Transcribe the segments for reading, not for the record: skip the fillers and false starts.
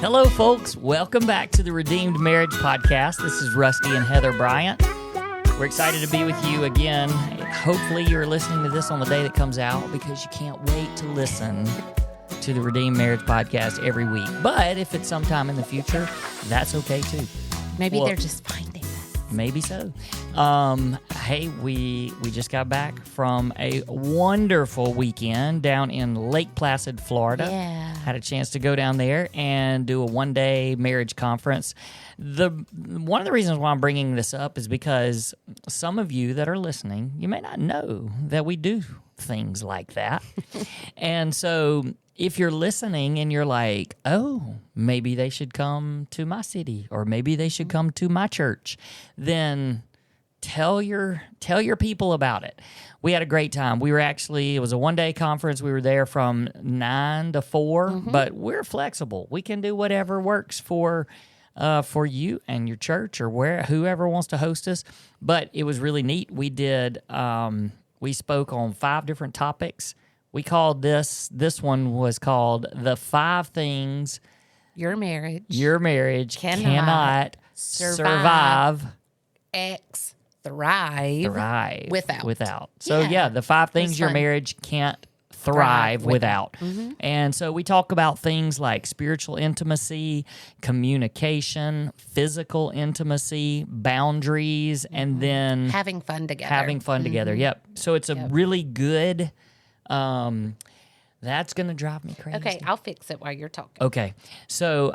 Hello, folks. Welcome back to the Redeemed Marriage Podcast. This is Rusty and Heather Bryant. We're excited to be with you again. Hopefully, you're listening to this on the day that comes out because you can't wait to listen to the Redeemed Marriage Podcast every week. But if it's sometime in the future, that's okay too. Maybe they're just finding us. Maybe so. Hey, we just got back from a wonderful weekend down in Lake Placid, Florida. Yeah. Had a chance to go down there and do a one-day marriage conference. One of the reasons why I'm bringing this up is because some of you that are listening, you may not know that we do things like that. And so if you're listening and you're like, oh, maybe they should come to my city or maybe they should come to my church, then tell your people about it. We had a great time. It was a one-day conference. We were there from 9 to 4, but we're flexible. We can do whatever works for you and your church or whoever wants to host us. But it was really neat. We spoke on 5 different topics. We called this one was called The 5 Things Your Marriage cannot survive thrive without. So the 5 things your marriage can't thrive without. Mm-hmm. And so we talk about things like spiritual intimacy, communication, physical intimacy, boundaries, and then having fun together. Yep. So it's a really good that's going to drive me crazy. Okay, I'll fix it while you're talking. Okay, so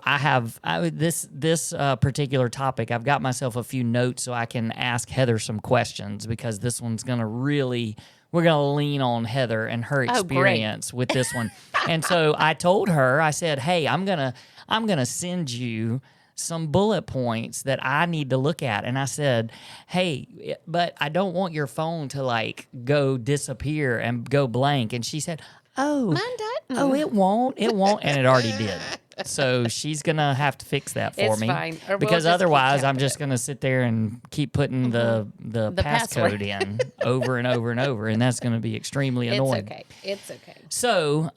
this particular topic. I've got myself a few notes so I can ask Heather some questions because this one's going to we're going to lean on Heather and her experience with this one. And so I told her, I said, hey, I'm gonna send you some bullet points that I need to look at. And I said, hey, but I don't want your phone to go disappear and go blank. And she said, oh, mine doesn't. Oh, it won't. And it already did. So she's going to have to fix that for me. Fine. Or because otherwise I'm just going to sit there and keep putting the passcode in over and over and over. And that's going to be extremely annoying. It's okay. So,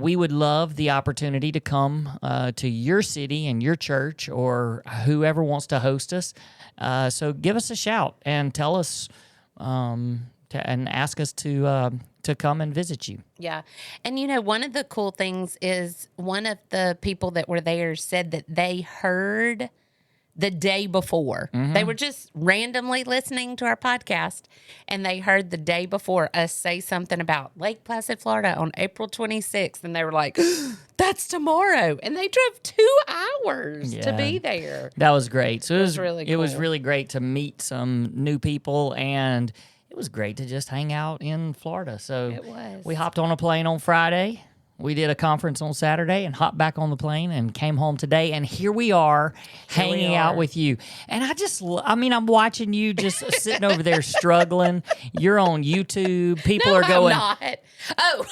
we would love the opportunity to come to your city and your church or whoever wants to host us. So give us a shout and tell us and ask us to come and visit you. Yeah. And, one of the cool things is one of the people that were there said that they heard the day before. Mm-hmm. They were just randomly listening to our podcast, and they heard the day before us say something about Lake Placid, Florida on April 26th, and they were like, that's tomorrow. And they drove 2 hours to be there. That was great. So it was really cool. It was really great to meet some new people, and it was great to just hang out in Florida. So we hopped on a plane on Friday. We did a conference on Saturday and hopped back on the plane and came home today. And here we are hanging out with you. And I'm watching you just sitting over there struggling. You're on YouTube. People are going. I'm not. Oh.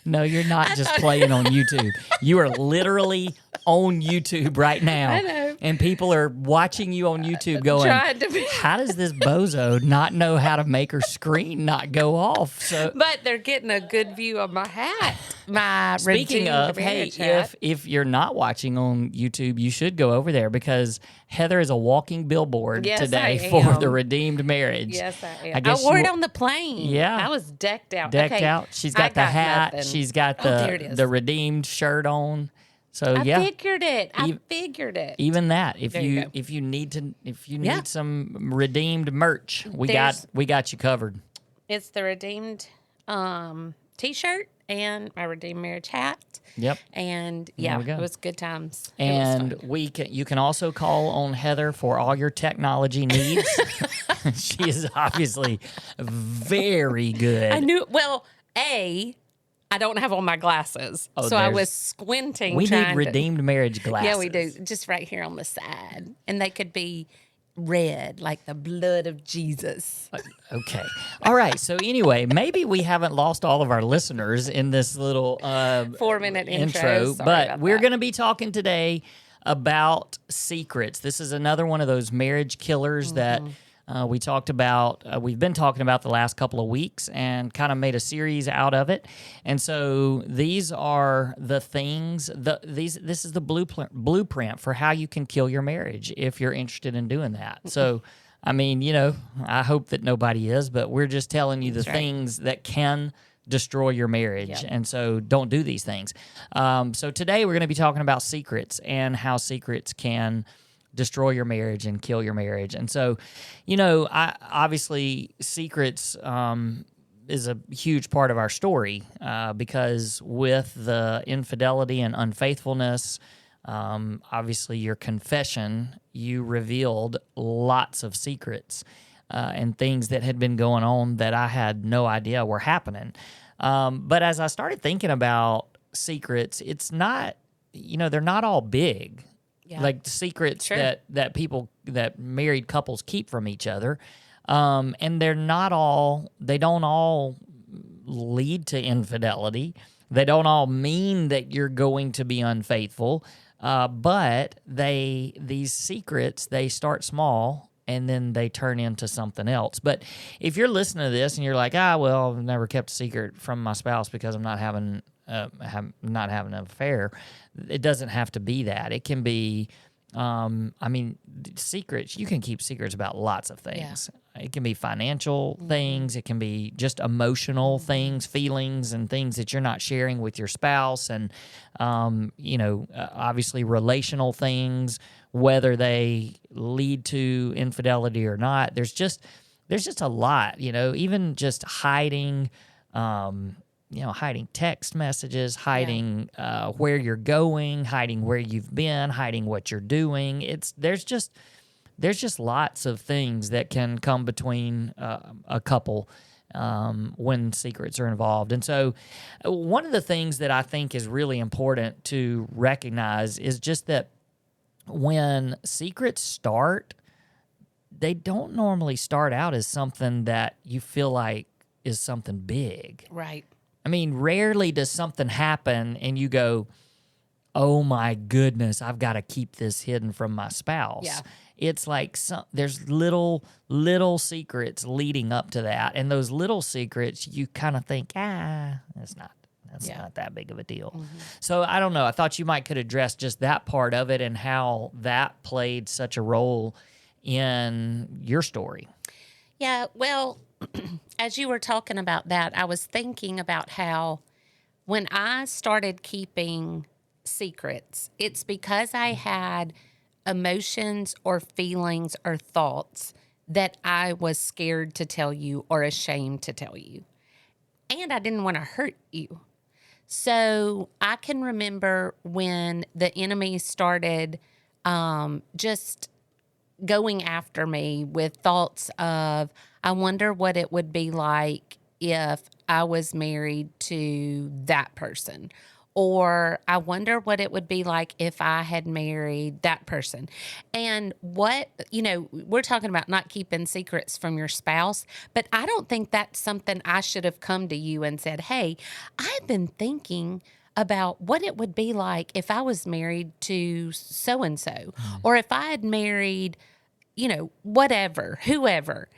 No, you're not just playing on YouTube. You are literally on YouTube right now. I know. And people are watching you on YouTube going, how does this bozo not know how to make her screen not go off? But they're getting a good view of my hat. Speaking of, hey, if you're not watching on YouTube, you should go over there because Heather is a walking billboard today for the Redeemed Marriage. Yes, I am. I wore it on the plane. Yeah. I was decked out. She's got the hat. Nothing. She's got the Redeemed shirt on. So I figured it. Even that, if you need some Redeemed merch, we got you covered. It's the Redeemed T-shirt and my Redeemed Marriage hat. Yep. And it was good times. And you can also call on Heather for all your technology needs. She is obviously very good. I knew. Well, I don't have on my glasses, so I was squinting. We need Redeemed Marriage glasses. Yeah, we do. Just right here on the side. And they could be red, like the blood of Jesus. Okay. All right. So anyway, maybe we haven't lost all of our listeners in this little 4-minute intro. But we're going to be talking today about secrets. This is another one of those marriage killers that We've been talking about the last couple of weeks and kind of made a series out of it. And so these are the things, this is the blueprint for how you can kill your marriage if you're interested in doing that. So, I mean, I hope that nobody is, but we're just telling you the things that can destroy your marriage. Yep. And so don't do these things. So today we're going to be talking about secrets and how secrets can destroy your marriage and kill your marriage. And so, obviously secrets is a huge part of our story because with the infidelity and unfaithfulness, obviously your confession, you revealed lots of secrets and things that had been going on that I had no idea were happening. But as I started thinking about secrets, it's not, they're not all big. Yeah. Like the secrets that people, that married couples keep from each other. And they don't all lead to infidelity. They don't all mean that you're going to be unfaithful. But these secrets, they start small and then they turn into something else. But if you're listening to this and you're like, well, I've never kept a secret from my spouse because I'm not having an affair, it doesn't have to be that. It can be, secrets, you can keep secrets about lots of things. Yeah. It can be financial things. It can be just emotional things, feelings, and things that you're not sharing with your spouse. And, obviously relational things, whether they lead to infidelity or not. There's just a lot, even just hiding, hiding text messages, hiding where you're going, hiding where you've been, hiding what you're doing. There's just lots of things that can come between a couple when secrets are involved. And so one of the things that I think is really important to recognize is just that when secrets start, they don't normally start out as something that you feel like is something big. Right. I mean, rarely does something happen and you go, oh my goodness, I've got to keep this hidden from my spouse. Yeah. It's like there's little secrets leading up to that. And those little secrets, you kind of think, that's not that big of a deal. Mm-hmm. So I don't know. I thought you could address just that part of it and how that played such a role in your story. Yeah, well, as you were talking about that, I was thinking about how when I started keeping secrets, it's because I had emotions or feelings or thoughts that I was scared to tell you or ashamed to tell you. And I didn't want to hurt you. So I can remember when the enemy started just going after me with thoughts of, I wonder what it would be like if I was married to that person. Or I wonder what it would be like if I had married that person. And we're talking about not keeping secrets from your spouse, but I don't think that's something I should have come to you and said, hey, I've been thinking about what it would be like if I was married to so-and-so, or if I had married, whoever.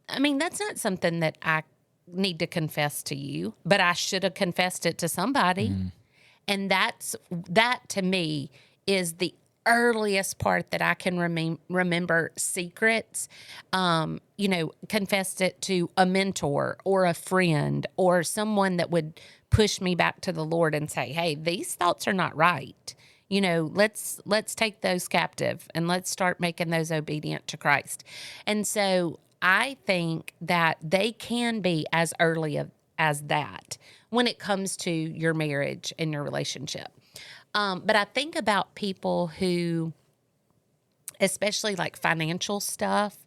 I mean, that's not something that I need to confess to you, but I should have confessed it to somebody. And that to me is the earliest part that I can remember secrets. Confessed it to a mentor or a friend or someone that would push me back to the Lord and say, hey, these thoughts are not right. Let's take those captive and let's start making those obedient to Christ. And so I think that they can be as early as that when it comes to your marriage and your relationship. But I think about people who, especially like financial stuff,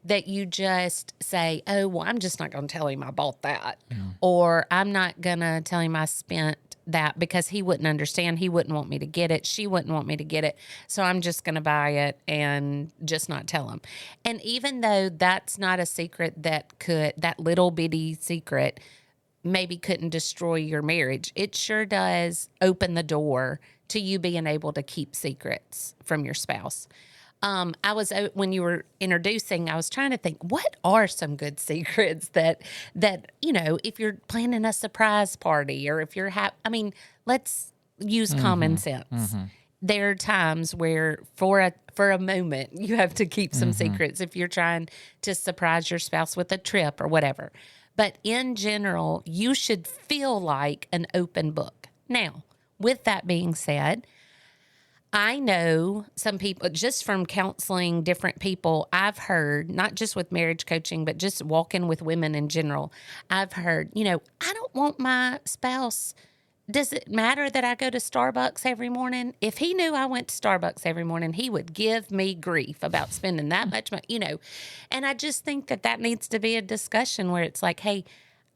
that you just say, oh, well, I'm just not going to tell him I bought that. Yeah. Or I'm not going to tell him I spent that because he wouldn't understand. He wouldn't want me to get it. She wouldn't want me to get it. So I'm just going to buy it and just not tell him. And even though that's not a secret that little bitty secret maybe couldn't destroy your marriage, it sure does open the door to you being able to keep secrets from your spouse. When you were introducing, I was trying to think, what are some good secrets that if you're planning a surprise party, or if you're let's use common sense. There are times where for a moment you have to keep some secrets if you're trying to surprise your spouse with a trip or whatever. But in general, you should feel like an open book. Now, with that being said, I know some people, just from counseling different people, I've heard, not just with marriage coaching, but just walking with women in general, I've heard, I don't want my spouse. Does it matter that I go to Starbucks every morning? If he knew I went to Starbucks every morning, he would give me grief about spending that much money, And I just think that needs to be a discussion where it's like, hey,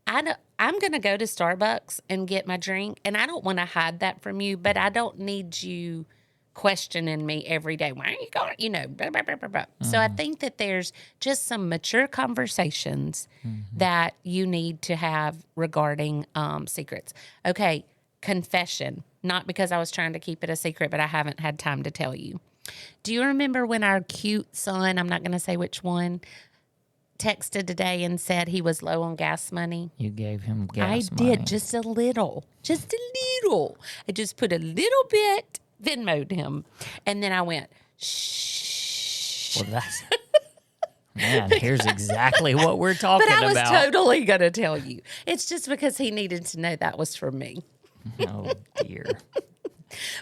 I'm going to go to Starbucks and get my drink, and I don't want to hide that from you, but I don't need you questioning me every day. Why are you going? Blah, blah, blah, blah, blah. So I think that there's just some mature conversations that you need to have regarding secrets. Okay, confession. Not because I was trying to keep it a secret, but I haven't had time to tell you. Do you remember when our cute son, I'm not going to say which one, texted today and said he was low on gas money? You gave him gas money. I did, just a little. I just put a little bit, Venmo'd him. And then I went, shh. Well, man, here's exactly what we're talking about. But I was totally going to tell you. It's just because he needed to know that was for me. Oh, dear.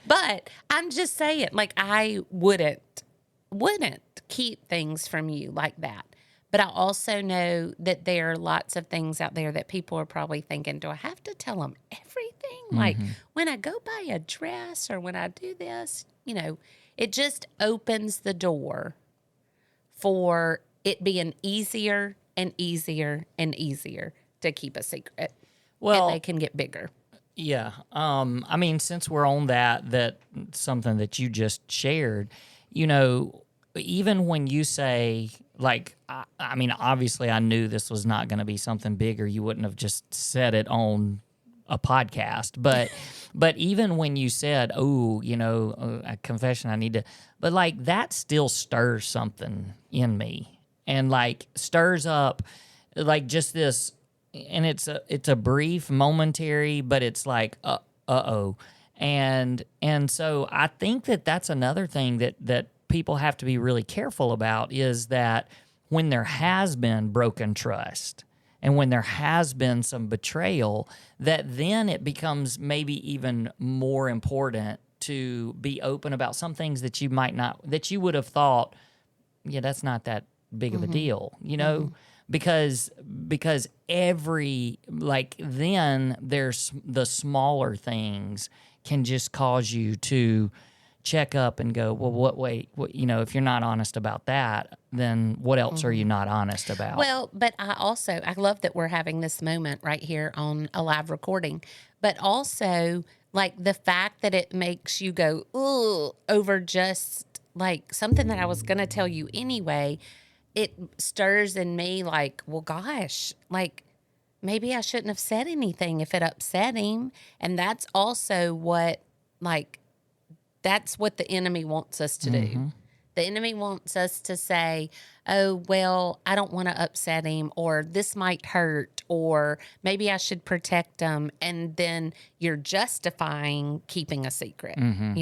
But I'm just saying, I wouldn't keep things from you like that. But I also know that there are lots of things out there that people are probably thinking, do I have to tell them everything? Like when I go buy a dress or when I do this, it just opens the door for it being easier and easier and easier to keep a secret. Well, and they can get bigger. Yeah. Since we're on that something that you just shared, even when you say, obviously I knew this was not going to be something big, or you wouldn't have just said it on a podcast. But even when you said, a confession, I need to, but that still stirs something in me, and stirs up just this, and it's a brief, momentary, but it's uh-oh. And so I think that's another thing that people have to be really careful about, is that when there has been broken trust and when there has been some betrayal, that then it becomes maybe even more important to be open about some things that you might not, that you would have thought, yeah, that's not that big of a deal, because then there's the smaller things can just cause you to check up and go, well, what, if you're not honest about that, then what else are you not honest about? Well, but I love that we're having this moment right here on a live recording, but also the fact that it makes you go, ooh, over just something that I was going to tell you anyway, it stirs in me well, gosh, maybe I shouldn't have said anything if it upset him. And that's also what, that's what the enemy wants us to do. The enemy wants us to say, oh, well, I don't want to upset him, or this might hurt, or maybe I should protect him. And then you're justifying keeping a secret, And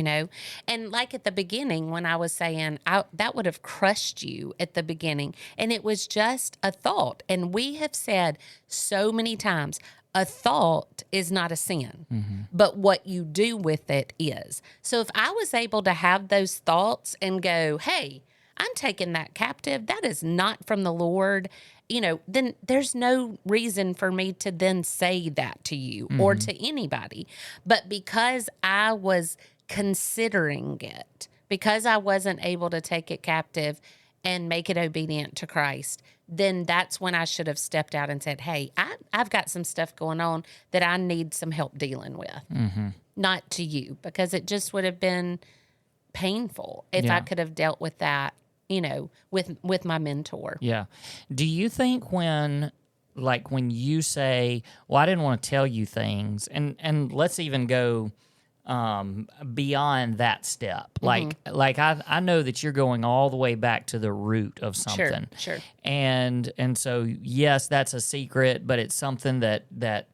at the beginning, when I was saying that would have crushed you at the beginning, and it was just a thought. And we have said so many times, a thought is not a sin, but what you do with it is. So if I was able to have those thoughts and go, hey, I'm taking that captive, that is not from the Lord, then there's no reason for me to then say that to you or to anybody. But because I was considering it, because I wasn't able to take it captive and make it obedient to Christ, then that's when I should have stepped out and said, hey, I've got some stuff going on that I need some help dealing with. Not to you, because it just would have been painful if I could have dealt with that, with my mentor. Yeah. Do you think when you say, well, I didn't want to tell you things, and let's even go beyond that step. Like I know that you're going all the way back to the root of something. Sure. And so yes, that's a secret, but it's something that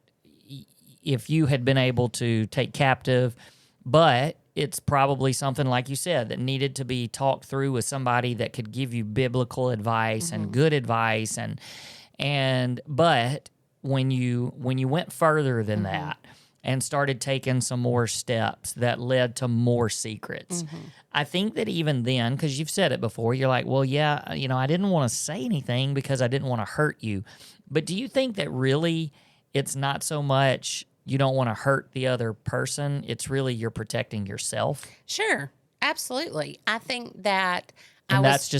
if you had been able to take captive, but it's probably something, like you said, that needed to be talked through with somebody that could give you biblical advice and good advice, but when you went further than that and started taking some more steps that led to more secrets, I think that even then, because you've said it before, you're like, well, yeah, I didn't want to say anything because I didn't want to hurt you. But do you think that really it's not so much you don't want to hurt the other person, it's really you're protecting yourself? Sure, absolutely. I think that that's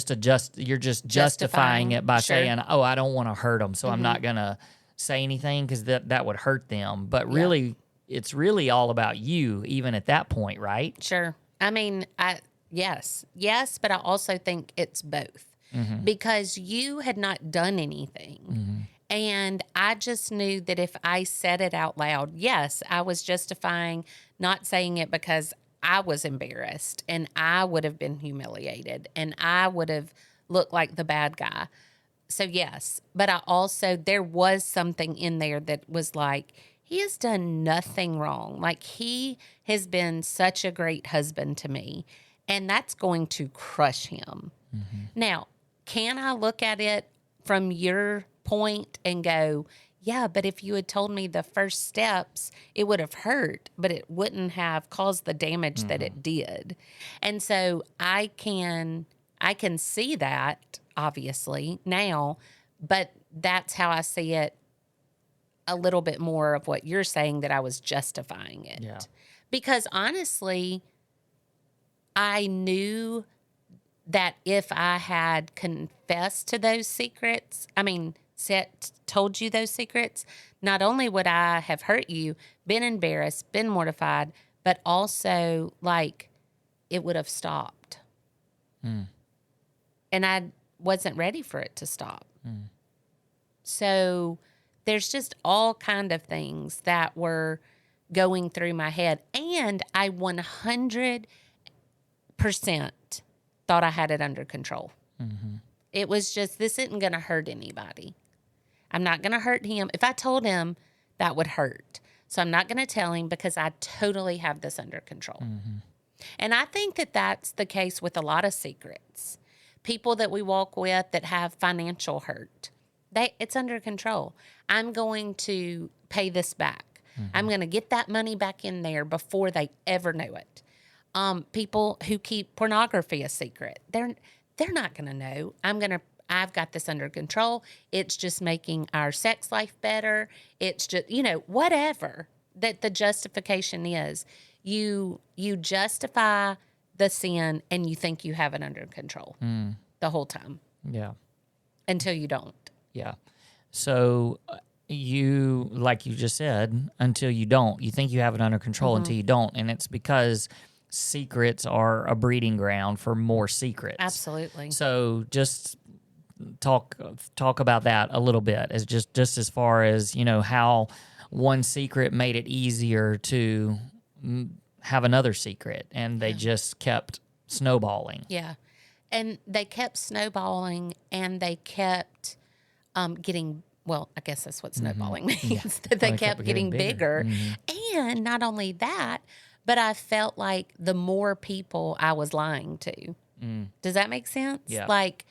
you're just justifying it by saying, oh, I don't want to hurt them, so I'm not going to say anything because that would hurt them. But really, it's really all about you, even at that point, right? Sure. I mean, yes, but I also think it's both because you had not done anything. And I just knew that if I said it out loud, yes, I was justifying not saying it because I was embarrassed and I would have been humiliated and I would have looked like the bad guy. So yes, but there was something in there that was like, he has done nothing wrong. Like, he has been such a great husband to me, and that's going to crush him. Now, can I look at it from your point and go, yeah, but if you had told me the first steps, it would have hurt, but it wouldn't have caused the damage that it did. And so I can see that, obviously, now, but that's how I see it a little bit more of what you're saying, that I was justifying it. Yeah. Because honestly, I knew that if I had confessed to those secrets, told you those secrets, not only would I have hurt you, been embarrassed, been mortified, but also, like, it would have stopped. And I wasn't ready for it to stop. So there's just all kind of things that were going through my head. And I 100% thought I had it under control. It was just, this isn't going to hurt anybody. I'm not going to hurt him. If I told him, that would hurt. So I'm not going to tell him because I totally have this under control. And I think that that's the case with a lot of secrets. People that we walk with that have financial hurt, it's under control. I'm going to pay this back. I'm going to get that money back in there before they ever know it. People who keep pornography a secret, they're not going to know. I've got this under control. It's just making our sex life better. It's just, whatever that the justification is. You justify the sin and you think you have it under control the whole time. Yeah. Until you don't. Yeah. So you, like you just said, until you don't. You think you have it under control until you don't. And it's because secrets are a breeding ground for more secrets. Absolutely. So just talk about that a little bit, as just as far as, how one secret made it easier to have another secret, and they just kept snowballing. Yeah. And they kept snowballing, and they kept getting, well, I guess that's what snowballing means, that they kept getting bigger. And not only that, but I felt like the more people I was lying to. Does that make sense? Yeah. Like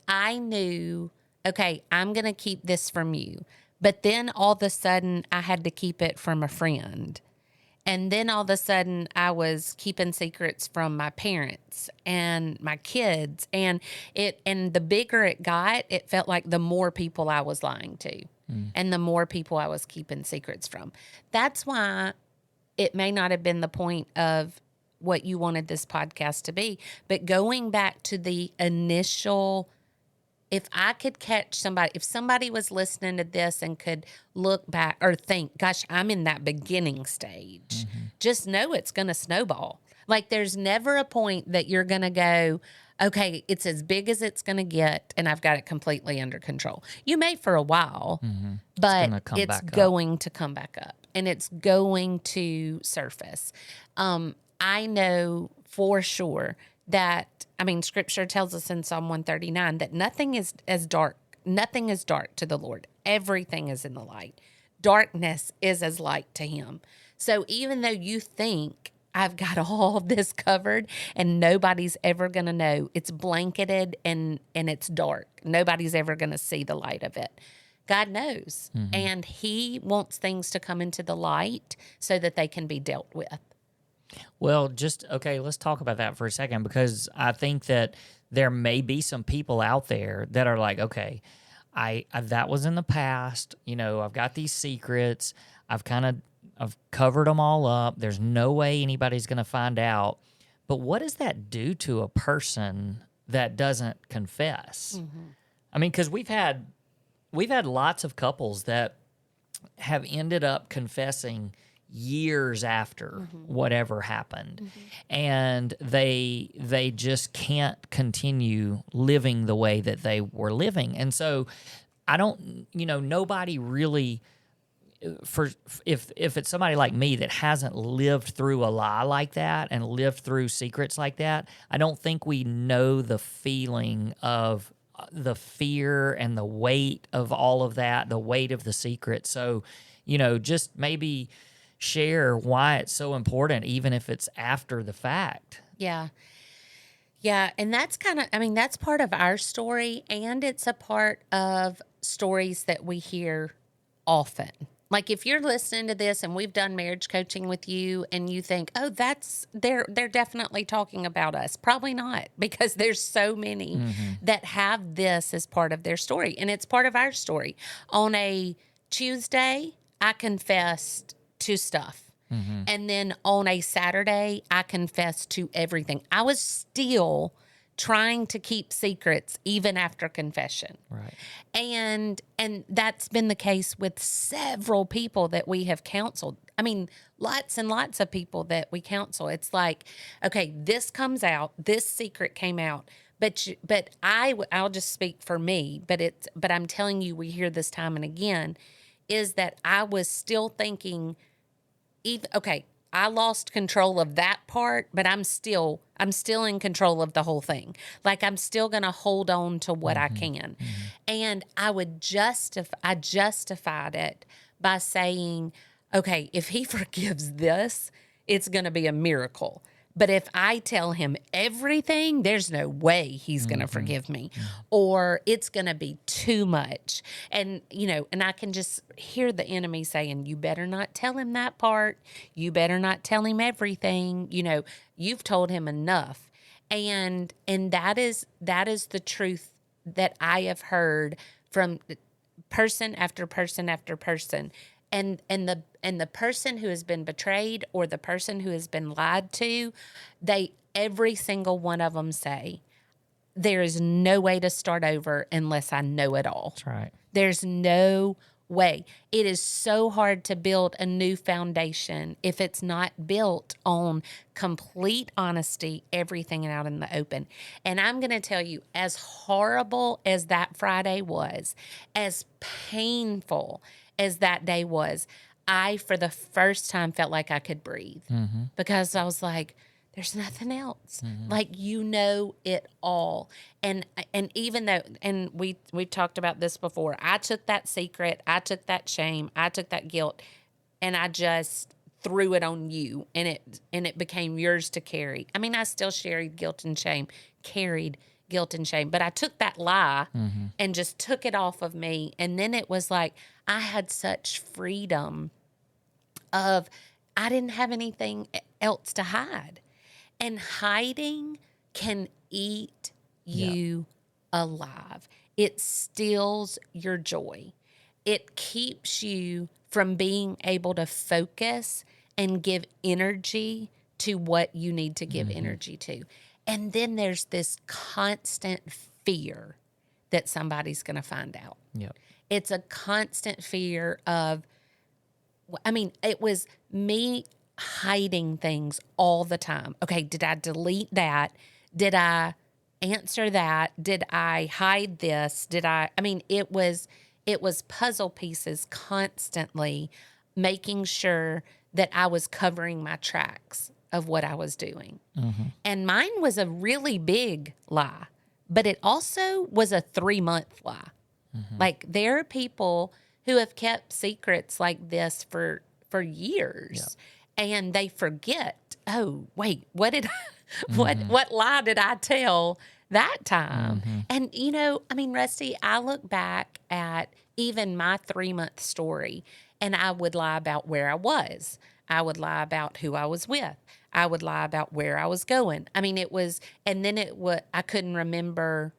I knew, okay, I'm going to keep this from you. But then all of a sudden I had to keep it from a friend. And then all of a sudden I was keeping secrets from my parents and my kids. And the bigger it got, it felt like the more people I was lying to and the more people I was keeping secrets from. That's why it may not have been the point of what you wanted this podcast to be, but going back to the initial, if I could catch somebody, if somebody was listening to this and could look back or think, gosh, I'm in that beginning stage, just know it's going to snowball. Like, there's never a point that you're going to go, okay, it's as big as it's going to get, and I've got it completely under control. You may for a while, but it's going to come back up. and it's going to surface. I know for sure that, I mean, Scripture tells us in Psalm 139 that nothing is dark to the Lord. Everything is in the light. Darkness is as light to him. So even though you think I've got all this covered and nobody's ever going to know, it's blanketed and it's dark. Nobody's ever going to see the light of it. God knows. Mm-hmm. And he wants things to come into the light so that they can be dealt with. Well, let's talk about that for a second, because I think that there may be some people out there that are like, okay, I that was in the past. I've got these secrets. I've covered them all up. There's no way anybody's going to find out. But what does that do to a person that doesn't confess? Mm-hmm. I mean, because we've had lots of couples that have ended up confessing years after whatever happened, and they just can't continue living the way that they were living. And so nobody really, if it's somebody like me that hasn't lived through a lie like that and lived through secrets like that, I don't think we know the feeling of the fear and the weight of all of that, the weight of the secret. So, just maybe share why it's so important, even if it's after the fact. Yeah. Yeah. And that's that's part of our story, and it's a part of stories that we hear often. Like if you're listening to this and we've done marriage coaching with you and you think, oh, they're definitely talking about us. Probably not, because there's so many that have this as part of their story, and it's part of our story. On a Tuesday, I confessed to stuff. Mm-hmm. And then on a Saturday, I confessed to everything. I was still trying to keep secrets even after confession. Right. And that's been the case with several people that we have counseled. I mean, lots and lots of people that we counsel. It's like, okay, this comes out, this secret came out, but I'll just speak for me, but I'm telling you, we hear this time and again, is that I was still thinking, I lost control of that part, but I'm still in control of the whole thing. Like I'm still going to hold on to what I can. Mm-hmm. And I justified it by saying, okay, if he forgives this, it's going to be a miracle. But if I tell him everything, there's no way he's going to forgive me, or it's going to be too much. And, and I can just hear the enemy saying, you better not tell him that part. You better not tell him everything. You've told him enough. And that is the truth that I have heard from person after person after person. And the person who has been betrayed or the person who has been lied to, every single one of them say, there is no way to start over unless I know it all. That's right. There's no way. It is so hard to build a new foundation if it's not built on complete honesty, everything out in the open. And I'm going to tell you, as horrible as that Friday was, as painful as that day was, I, for the first time, felt like I could breathe, because I was like, there's nothing else. Mm-hmm. Like, it all. And even though, and we've talked about this before, I took that secret, I took that shame, I took that guilt, and I just threw it on you, and it became yours to carry. I mean, I still carried guilt and shame, but I took that lie and just took it off of me. And then it was like, I had such freedom of, I didn't have anything else to hide. And hiding can eat you alive. It steals your joy. It keeps you from being able to focus and give energy to what you need to give energy to. And then there's this constant fear that somebody's going to find out. Yep. It's a constant fear of, it was me hiding things all the time. Okay, did I delete that? Did I answer that? Did I hide this? It was puzzle pieces constantly making sure that I was covering my tracks of what I was doing. And mine was a really big lie, but it also was a 3-month lie. Like, there are people who have kept secrets like this for years, and they forget, oh, wait, what did what lie did I tell that time? And, I mean, Rusty, I look back at even my 3-month story, and I would lie about where I was. I would lie about who I was with. I would lie about where I was going. I mean, I couldn't remember.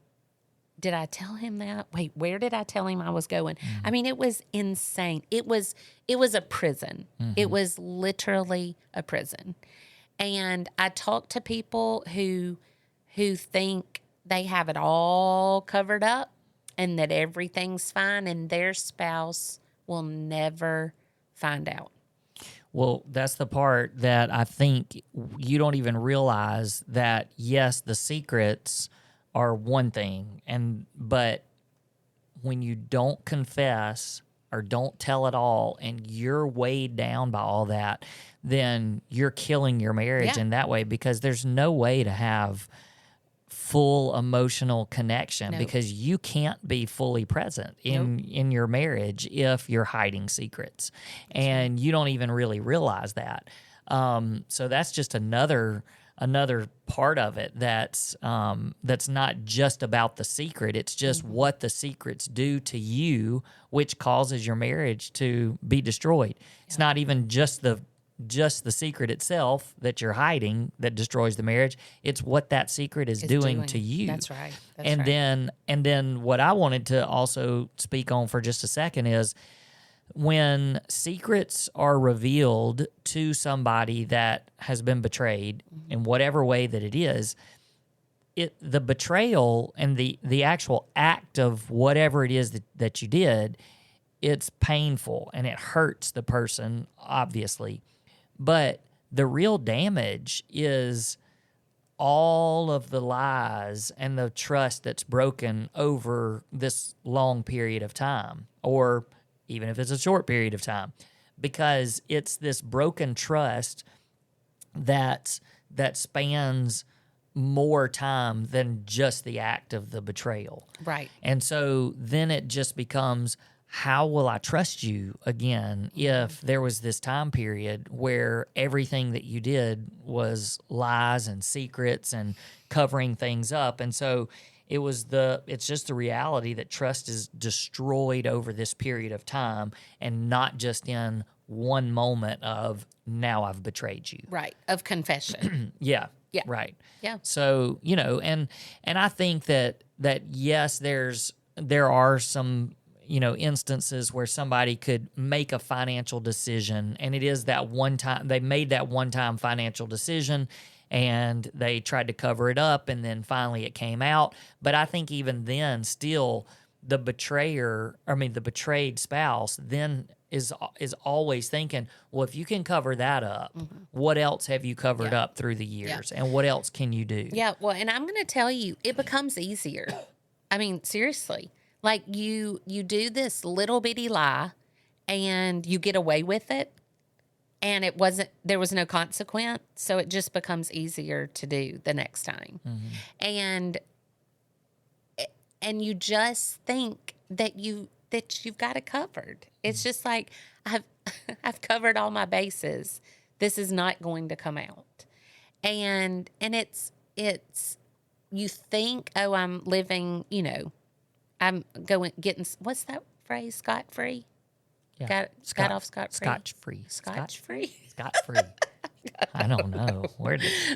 Did I tell him that? Wait, where did I tell him I was going? I mean, it was insane. It was a prison. It was literally a prison. And I talk to people who think they have it all covered up and that everything's fine, and their spouse will never find out. Well, that's the part that I think you don't even realize that, yes, the secrets are one thing, but when you don't confess or don't tell it all and you're weighed down by all that, then you're killing your marriage in that way, because there's no way to have full emotional connection because you can't be fully present in your marriage if you're hiding secrets. And you don't even really realize that. So that's just another part of it that's not just about the secret. It's just what the secrets do to you, which causes your marriage to be destroyed. It's not even just the secret itself that you're hiding that destroys the marriage. It's what that secret is doing to you. That's right. And then what I wanted to also speak on for just a second is, when secrets are revealed to somebody that has been betrayed in whatever way that it is, the betrayal and the actual act of whatever it is that you did, it's painful and it hurts the person, obviously. But the real damage is all of the lies and the trust that's broken over this long period of time, or even if it's a short period of time, because it's this broken trust that spans more time than just the act of the betrayal. Right. And so then it just becomes, how will I trust you again if there was this time period where everything that you did was lies and secrets and covering things up? And so it's just the reality that trust is destroyed over this period of time, and not just in one moment of, now I've betrayed you. Right. Of confession. Yeah. Yeah. Right. Yeah. So, and I think that yes, there are some, instances where somebody could make a financial decision, and it is that one time they made that one-time financial decision and they tried to cover it up, and then finally it came out. But I think even then, still, the betrayed spouse then is always thinking, well, if you can cover that up, what else have you covered up through the years? And what else can you do? Yeah, well, and I'm going to tell you, it becomes easier. I mean, seriously. Like, you do this little bitty lie and you get away with it, and there was no consequence, so it just becomes easier to do the next time. And you just think that you've got it covered. It's just like, I've covered all my bases. This is not going to come out. And it's you think, oh, I'm living, I'm getting, what's that phrase? Scot-free? Yeah. Got off scot-free? Scotch-free. Scotch-free? Scot-free. I don't know.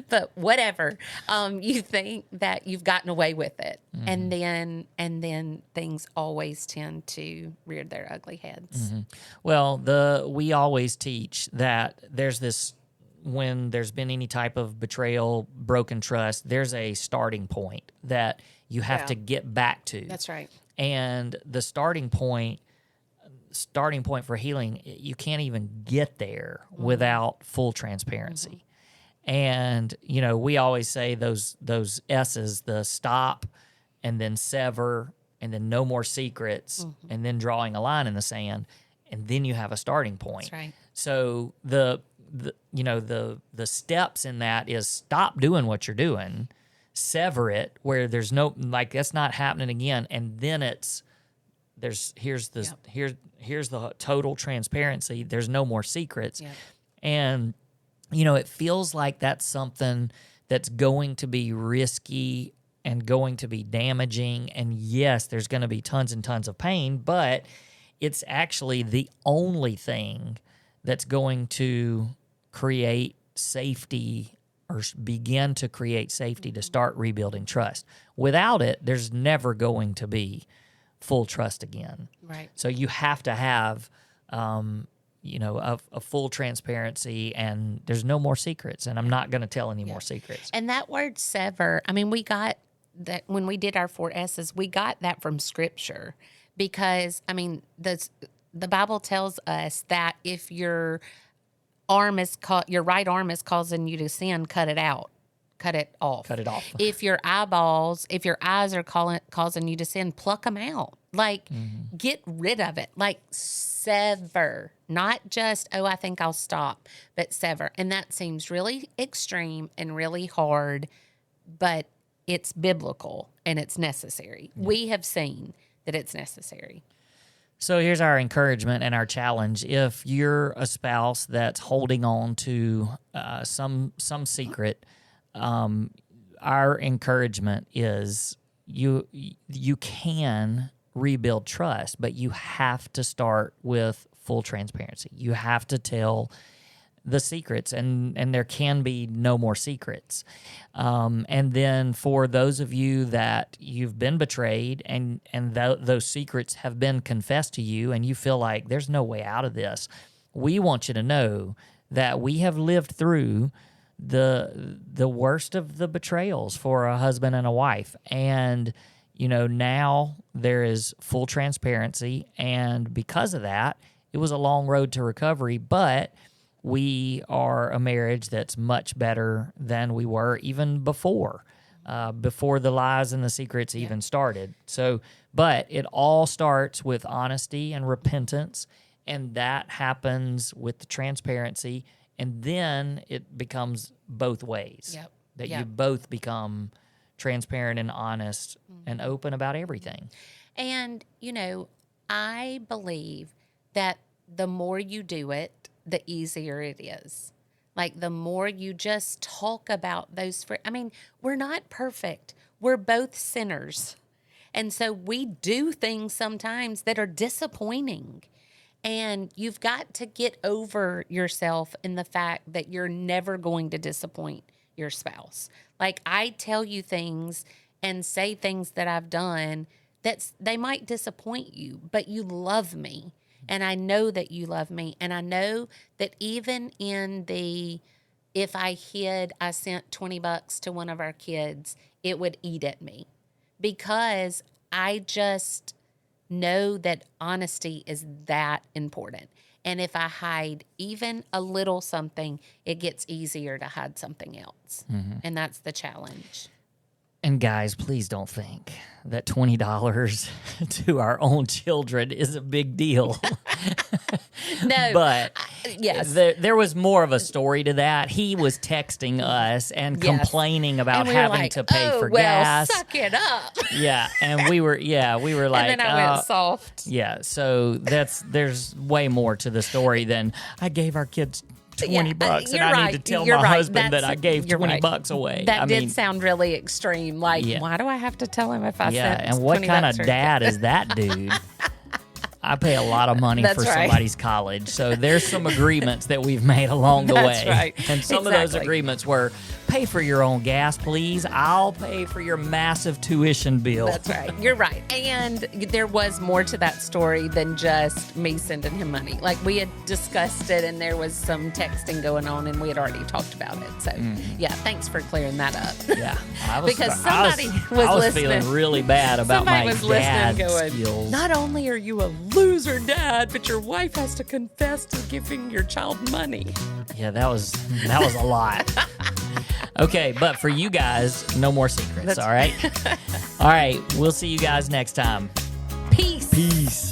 But whatever. You think that you've gotten away with it. And then things always tend to rear their ugly heads. Well, we always teach that there's this, when there's been any type of betrayal, broken trust, there's a starting point that you have to get back to. That's right. And the starting point for healing, you can't even get there without full transparency. And, we always say those S's, the stop, and then sever, and then no more secrets, and then drawing a line in the sand. and then you have a starting point. That's right. So the steps in that is stop doing what you're doing, sever it where there's no, like, that's not happening again, and then here's the total transparency. There's no more secrets. Yep. And it feels like that's something that's going to be risky and going to be damaging, and yes, there's going to be tons and tons of pain, but it's actually the only thing that's going to create safety or begin to create safety to start rebuilding trust. Without it, there's never going to be full trust again. Right. So you have to have, a full transparency, and there's no more secrets, and I'm not going to tell any more secrets. And that word sever, I mean, we got that when we did our 4 S's, we got that from Scripture, because, I mean, the Bible tells us that if your right arm is causing you to sin, cut it out. Cut it off. Cut it off. If your eyes are causing you to sin, pluck them out. Like, get rid of it. Like, sever. Not just, I think I'll stop, but sever. And that seems really extreme and really hard, but it's biblical and it's necessary. We have seen that it's necessary. So here's our encouragement and our challenge. If you're a spouse that's holding on to some secret, our encouragement is you can rebuild trust, but you have to start with full transparency. You have to tell the secrets, and there can be no more secrets. And then for those of you that you've been betrayed and those secrets have been confessed to you and you feel like there's no way out of this, we want you to know that we have lived through the worst of the betrayals for a husband and a wife. And, now there is full transparency. And because of that, it was a long road to recovery, but we are a marriage that's much better than we were even before the lies and the secrets even started. So, but it all starts with honesty and repentance, and that happens with the transparency, and then it becomes both ways. Yep. That you both become transparent and honest and open about everything. And, I believe that the more you do it, the easier it is. Like, the more you just talk about those, we're not perfect. We're both sinners. And so we do things sometimes that are disappointing. And you've got to get over yourself in the fact that you're never going to disappoint your spouse. Like, I tell you things and say things that I've done they might disappoint you, but you love me. And I know that you love me. And I know that even in if I sent $20 to one of our kids, it would eat at me, because I just know that honesty is that important. And if I hide even a little something, it gets easier to hide something else. Mm-hmm. And that's the challenge. And guys, please don't think that $20 to our own children is a big deal. No. But yes, there was more of a story to that. He was texting us and complaining about having to pay for gas. Suck it up. Yeah, and we were like, and then I went soft. Yeah, so there's way more to the story than I gave our kids $20 and I need to tell my husband that I gave $20 away. That did sound really extreme. Like, why do I have to tell him if I sent and what kind of dad is that dude? I pay a lot of money for somebody's college. So there's some agreements that we've made along the way. Right. And some of those agreements were, pay for your own gas, please. I'll pay for your massive tuition bill. That's right. You're right. And there was more to that story than just me sending him money. Like, we had discussed it, and there was some texting going on, and we had already talked about it. So, thanks for clearing that up. Yeah. Because somebody was listening. Feeling really bad about my dad going, skills. Not only are you a loser dad, but your wife has to confess to giving your child money. Yeah, that was a lot. Okay, but for you guys, no more secrets, all right? All right, we'll see you guys next time. Peace. Peace.